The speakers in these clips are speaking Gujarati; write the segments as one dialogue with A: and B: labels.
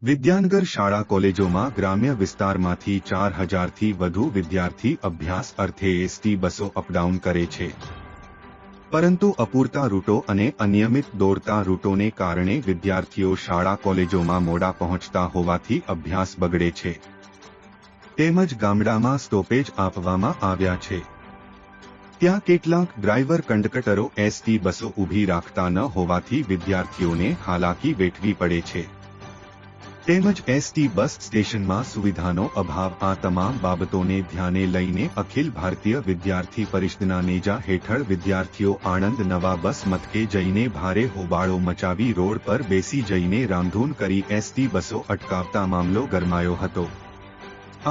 A: વિદ્યાનગર શાળા કોલેજોમાં ગ્રામ્ય વિસ્તારમાંથી 4000થી વધુ વિદ્યાર્થી અભ્યાસ અર્થે એસટી બસો અપડાઉન કરે છે, પરંતુ અપૂરતા રૂટો અને અનિયમિત દોડતા રૂટોને કારણે વિદ્યાર્થીઓ શાળા કોલેજોમાં મોડા પહોંચતા હોવાથી અભ્યાસ બગડે છે, તેમજ ગામડામાં સ્ટોપેજ આપવામાં આવ્યા છે। ત્યાં કેટલાક ડ્રાઈવર કંડક્ટરો એસટી બસો ઊભી રાખતા ન હોવાથી વિદ્યાર્થીઓને હાલાકી વેઠવી પડે છે, તેમજ એસટી બસ સ્ટેશનમાં સુવિધાનો અભાવ। આ તમામ બાબતોને ધ્યાને લઈને અખિલ ભારતીય વિદ્યાર્થી પરિષદના નેજા હેઠળ વિદ્યાર્થીઓ આણંદ નવા બસ મથકે જઈને ભારે હોબાળો મચાવી રોડ પર બેસી જઈને રામધૂન કરી એસટી બસો અટકાવતા મામલો ગરમાયો હતો।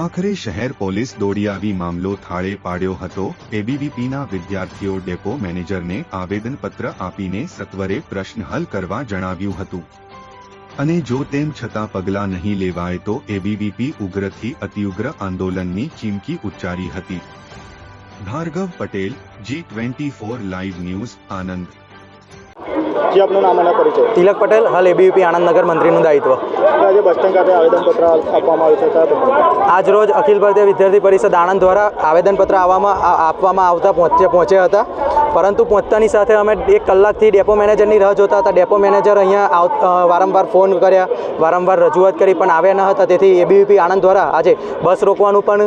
A: આખરે શહેર પોલીસ દોડી આવી મામલો થાળે પાડ્યો હતો। એબીવીપીના વિદ્યાર્થીઓ ડેપો મેનેજરને આવેદનપત્ર આપીને સત્વરે પ્રશ્ન હલ કરવા જણાવ્યું હતું, અને જો તેમ છતાં પગલાં નહીં લેવાય તો એબીવીપી ઉગ્રથી અતિઉગ્ર આંદોલનની ચીમકી ઉચ્ચારી હતી। Bhargav Patel, G24 live news, Anand.
B: जी आपનું નામ અને પરિચય।
C: તિલક પટેલ, હાલ એબીવીપી આણંદ નગર મંત્રીનું દાયિત્વ।
B: આજે બસ સ્ટેન્ડ ખાતે આવેદનપત્ર આપવામાં આવ્યું છે।
C: આજ રોજ અખિલ ભારતીય વિદ્યાર્થી પરિષદ આણંદ દ્વારા આવેદનપત્ર આપવામાં આવતા પહોંચ્યા હતા, પરંતુ પહોંચતાની સાથે અમે 1 કલાકથી ડેપો મેનેજરની રાહ જોતા હતા। ડેપો મેનેજર અહીંયા વારંવાર ફોન કર્યા, વારંવાર રજૂઆત કરી, પણ આવ્યા ન હતા। તેથી એબીવીપી આણંદ દ્વારા આજે બસ રોકવાનું પણ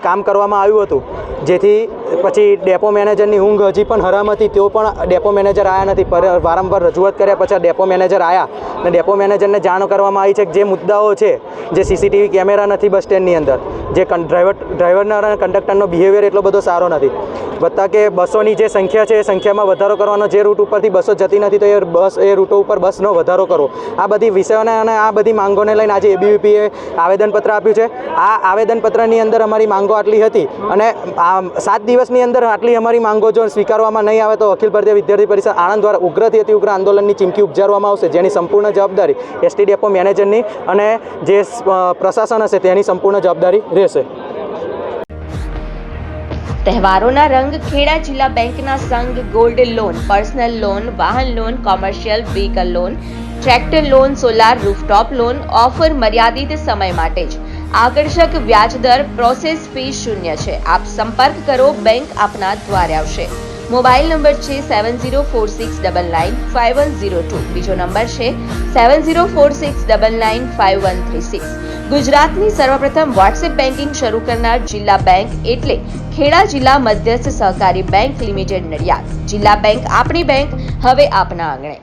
C: કામ કરવામાં આવ્યું હતું, જેથી પછી ડેપો મેનેજરની ઊંઘ હજી પણ હરામ હતી, તેઓ પણ ડેપો મેનેજર આવ્યા નથી। વારંવાર રજૂઆત કર્યા પછી ડેપો મેનેજર આવ્યા અને ડેપો મેનેજરને જાણ કરવામાં આવી છે કે જે મુદ્દાઓ છે, જે સીસીટીવી કેમેરા નથી બસ સ્ટેન્ડની અંદર, જે ડ્રાઈવરના અને કંડક્ટરનો બિહેવિયર એટલો બધો સારો નથી, વત્તા કે બસોની જે સંખ્યા છે એ સંખ્યામાં વધારો કરવાનો, જે રૂટ ઉપરથી બસો જતી નથી તો એ રૂટો ઉપર બસનો વધારો કરવો। આ બધી વિષયોને અને આ બધી માંગોને લઈને આજે એબીવીપીએ આવેદનપત્ર આપ્યું છે। આ આવેદનપત્રની અંદર અમારી માંગો આટલી હતી, અને 7 દિવસની અંદર આટલી અમારી માંગો જો સ્વીકારવામાં નહીં આવે તો અખિલ ભારતીય વિદ્યાર્થી પરિષદ આણંદ દ્વારા ઉગ્રથી અતિ ઉગ્ર આંદોલનની ચીમકી ઉચ્ચારવામાં આવશે, જેની સંપૂર્ણ જવાબદારી એસટી ડેપો મેનેજરની અને જે પ્રશાસન હશે તેની સંપૂર્ણ જવાબદારી રહેશે।
D: તહેવારોના રંગ ખેડા જિલ્લા બેંકના સંઘ ગોલ્ડ લોન, પર્સનલ લોન, વાહન loan, commercial vehicle loan, tractor loan, solar rooftop loan offer મર્યાદિત સમય માટે જ, આકર્ષક વ્યાજ દર, પ્રોસેસ ફી શૂન્ય છે। આપ સંપર્ક કરો, બેંક આપના દ્વારે આવશે। મોબાઈલ નંબર છે 7046995102, બીજો નંબર છે 7046995136। ગુજરાતની સર્વપ્રથમ વોટ્સએપ બેન્કિંગ શરૂ કરનાર જિલ્લા બેંક એટલે ખેડા જિલ્લા મધ્યસ્થ સહકારી બેંક લિમિટેડ, નડિયાદ। જિલ્લા બેંક આપણી બેંક, હવે આપના આંગણે।